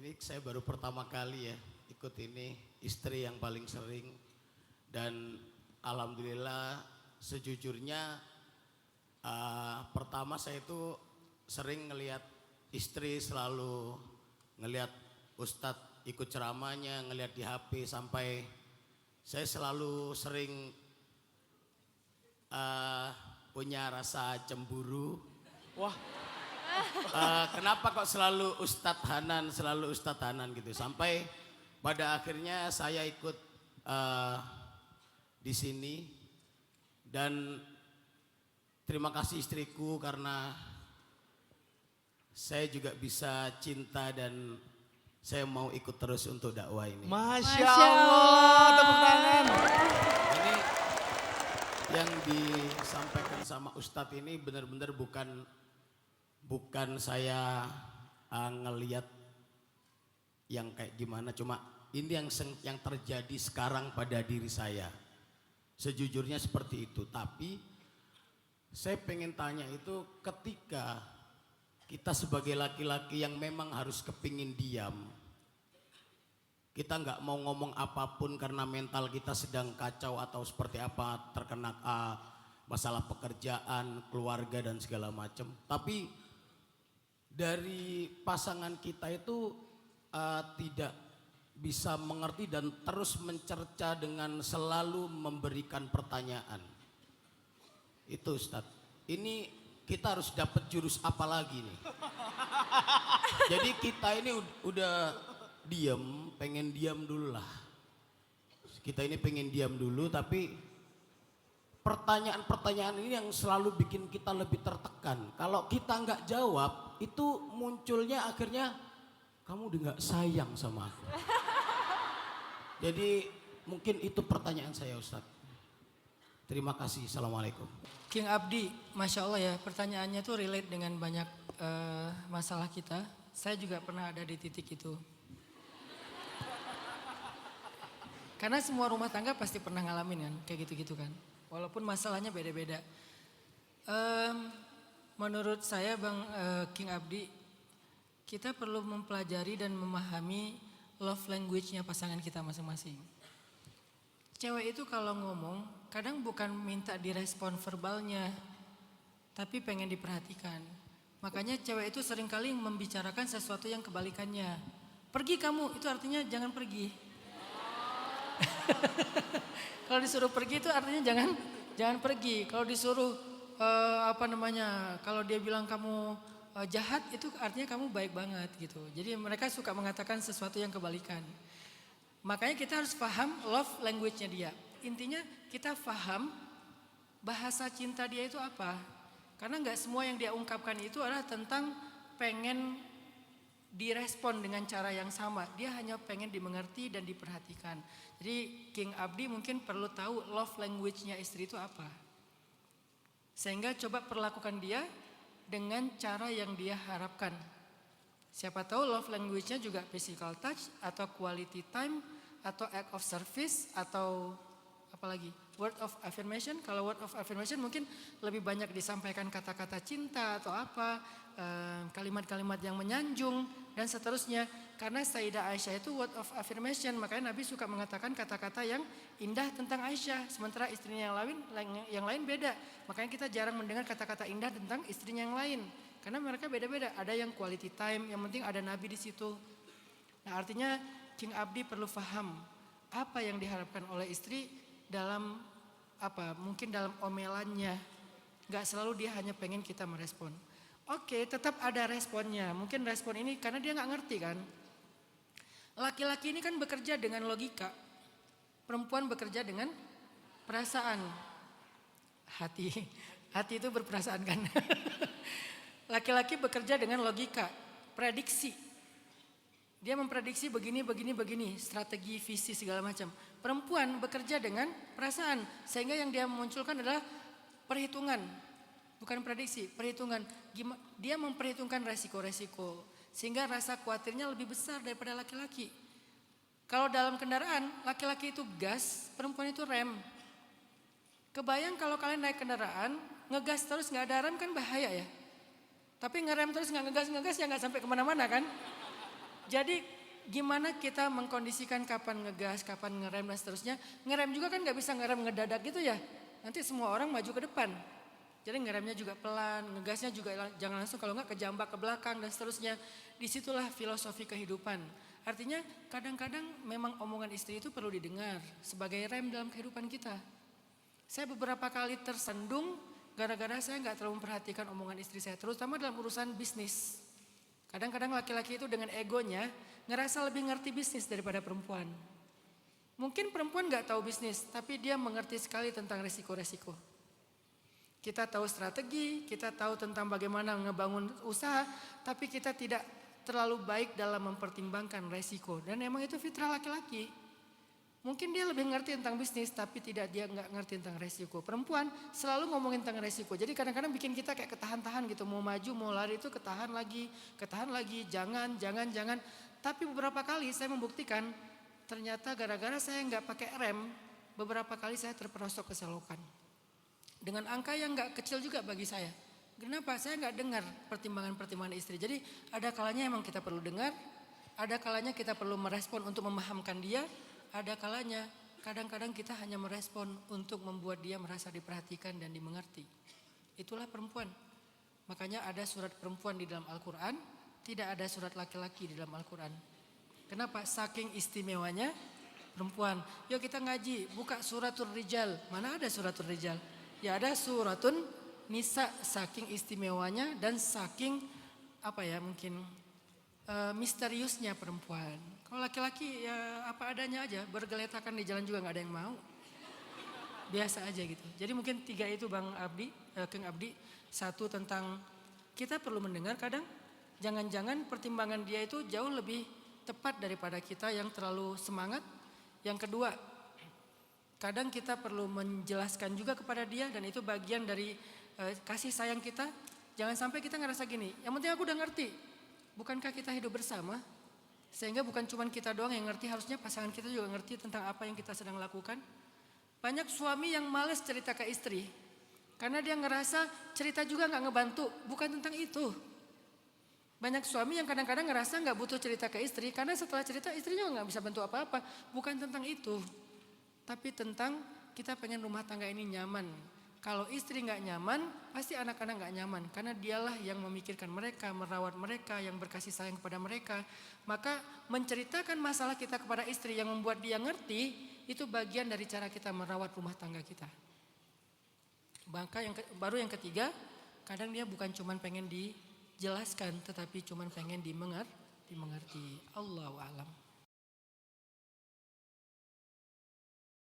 Ini saya baru pertama kali ya ikut ini, istri yang paling sering. Dan alhamdulillah sejujurnya pertama saya itu sering ngelihat istri selalu ngelihat Ustadz ikut ceramahnya, ngelihat di HP sampai saya selalu sering punya rasa cemburu. Wah, Kenapa kok selalu Ustadz Hanan gitu. Sampai pada akhirnya saya ikut di sini dan terima kasih istriku karena saya juga bisa cinta dan saya mau ikut terus untuk dakwah ini. Masya Allah, tepuk tangan. Ini yang disampaikan sama Ustadz ini benar-benar bukan saya ngeliat yang kayak gimana, cuma ini yang terjadi sekarang pada diri saya. Sejujurnya seperti itu, tapi saya pengen tanya itu ketika kita sebagai laki-laki yang memang harus kepingin diam, kita nggak mau ngomong apapun karena mental kita sedang kacau atau seperti apa, terkena masalah pekerjaan, keluarga dan segala macam. Tapi dari pasangan kita itu tidak bisa mengerti dan terus mencerca dengan selalu memberikan pertanyaan. Itu Ustadz, ini kita harus dapat jurus apa lagi nih? Jadi kita ini udah diam, pengen diam dulu lah. Kita ini pengen diam dulu, tapi pertanyaan-pertanyaan ini yang selalu bikin kita lebih tertekan. Kalau kita nggak jawab, itu munculnya akhirnya kamu udah nggak sayang sama aku. Jadi mungkin itu pertanyaan saya Ustadz. Terima kasih, Assalamualaikum. King Abdi, Masya Allah ya, pertanyaannya tuh relate dengan banyak masalah kita. Saya juga pernah ada di titik itu. Karena semua rumah tangga pasti pernah ngalamin kan, kayak gitu-gitu kan. Walaupun masalahnya beda-beda. Menurut saya Bang King Abdi, kita perlu mempelajari dan memahami love language-nya pasangan kita masing-masing. Cewek itu kalau ngomong, kadang bukan minta direspon verbalnya, tapi pengen diperhatikan. Makanya cewek itu seringkali membicarakan sesuatu yang kebalikannya. Pergi kamu, itu artinya jangan pergi. Kalau disuruh pergi itu artinya jangan pergi. Kalau disuruh kalau dia bilang kamu jahat, itu artinya kamu baik banget gitu. Jadi mereka suka mengatakan sesuatu yang kebalikan. Makanya kita harus paham love language-nya dia. Intinya kita paham bahasa cinta dia itu apa. Karena nggak semua yang dia ungkapkan itu adalah tentang pengen direspon dengan cara yang sama. Dia hanya pengen dimengerti dan diperhatikan. Jadi King Abdi mungkin perlu tahu love language-nya istri itu apa. Sehingga coba perlakukan dia dengan cara yang dia harapkan. Siapa tahu love language-nya juga physical touch atau quality time atau act of service atau apalagi word of affirmation. Kalau word of affirmation mungkin lebih banyak disampaikan kata-kata cinta atau apa, kalimat-kalimat yang menyanjung dan seterusnya. Karena Sayyidah Aisyah itu word of affirmation, makanya Nabi suka mengatakan kata-kata yang indah tentang Aisyah, sementara istrinya yang lain beda. Makanya kita jarang mendengar kata-kata indah tentang istrinya yang lain. Karena mereka beda-beda, ada yang quality time, yang penting ada Nabi di situ. Nah artinya King Abdi perlu paham apa yang diharapkan oleh istri dalam mungkin dalam omelannya. Gak selalu dia hanya pengen kita merespon. Oke, tetap ada responnya, mungkin respon ini karena dia gak ngerti kan. Laki-laki ini kan bekerja dengan logika, perempuan bekerja dengan perasaan. Hati itu berperasaan kan. Laki-laki bekerja dengan logika, prediksi. Dia memprediksi begini, strategi, visi segala macam. Perempuan bekerja dengan perasaan, sehingga yang dia munculkan adalah perhitungan. Bukan prediksi, perhitungan. Dia memperhitungkan resiko-resiko, sehingga rasa khawatirnya lebih besar daripada laki-laki. Kalau dalam kendaraan, laki-laki itu gas, perempuan itu rem. Kebayang kalau kalian naik kendaraan, ngegas terus gak ada rem kan bahaya ya. Tapi ngerem terus nggak ngegas ya nggak sampai kemana-mana kan. Jadi gimana kita mengkondisikan kapan ngegas, kapan ngerem dan seterusnya. Ngerem juga kan nggak bisa ngerem ngedadak gitu ya. Nanti semua orang maju ke depan. Jadi ngeremnya juga pelan, ngegasnya juga jangan langsung, kalau nggak kejambak ke belakang dan seterusnya. Disitulah filosofi kehidupan. Artinya kadang-kadang memang omongan istri itu perlu didengar sebagai rem dalam kehidupan kita. Saya beberapa kali tersandung gara-gara saya nggak terlalu memperhatikan omongan istri saya, terutama dalam urusan bisnis. Kadang-kadang laki-laki itu dengan egonya ngerasa lebih ngerti bisnis daripada perempuan. Mungkin perempuan nggak tahu bisnis, tapi dia mengerti sekali tentang resiko-resiko. Kita tahu strategi, kita tahu tentang bagaimana ngebangun usaha, tapi kita tidak terlalu baik dalam mempertimbangkan resiko. Dan emang itu fitrah laki-laki. Mungkin dia lebih ngerti tentang bisnis, tapi dia nggak ngerti tentang resiko. Perempuan selalu ngomongin tentang resiko. Jadi kadang-kadang bikin kita kayak ketahan-tahan gitu. Mau maju, mau lari itu ketahan lagi. Jangan. Tapi beberapa kali saya membuktikan, ternyata gara-gara saya nggak pakai rem, beberapa kali saya terperosok ke selokan. Dengan angka yang nggak kecil juga bagi saya. Kenapa? Saya nggak dengar pertimbangan-pertimbangan istri. Jadi ada kalanya emang kita perlu dengar, ada kalanya kita perlu merespon untuk memahamkan dia, ada kalanya kadang-kadang kita hanya merespon untuk membuat dia merasa diperhatikan dan dimengerti. Itulah perempuan. Makanya ada surat perempuan di dalam Al-Quran, tidak ada surat laki-laki di dalam Al-Quran. Kenapa? Saking istimewanya perempuan. Yuk kita ngaji, buka suratul Rijal. Mana ada suratul Rijal? Ya ada suratun Nisa, saking istimewanya dan saking misteriusnya perempuan. Kalau laki-laki ya apa adanya aja, bergeletakan di jalan juga nggak ada yang mau. Biasa aja gitu. Jadi mungkin 3 itu Kang Abdi. 1 tentang kita perlu mendengar kadang. Jangan-jangan pertimbangan dia itu jauh lebih tepat daripada kita yang terlalu semangat. Yang kedua, kadang kita perlu menjelaskan juga kepada dia dan itu bagian dari kasih sayang kita. Jangan sampai kita ngerasa gini, yang penting aku udah ngerti. Bukankah kita hidup bersama? Sehingga bukan cuma kita doang yang ngerti, harusnya pasangan kita juga ngerti tentang apa yang kita sedang lakukan. Banyak suami yang males cerita ke istri. Karena dia ngerasa cerita juga gak ngebantu, bukan tentang itu. Banyak suami yang kadang-kadang ngerasa gak butuh cerita ke istri, karena setelah cerita istri juga gak bisa bantu apa-apa. Bukan tentang itu. Tapi tentang kita pengen rumah tangga ini nyaman. Kalau istri gak nyaman, pasti anak-anak gak nyaman. Karena dialah yang memikirkan mereka, merawat mereka, yang berkasih sayang kepada mereka. Maka menceritakan masalah kita kepada istri yang membuat dia ngerti, itu bagian dari cara kita merawat rumah tangga kita. Maka baru yang ketiga, kadang dia bukan cuma pengen dijelaskan, tetapi cuma pengen dimengerti. Allahu a'lam.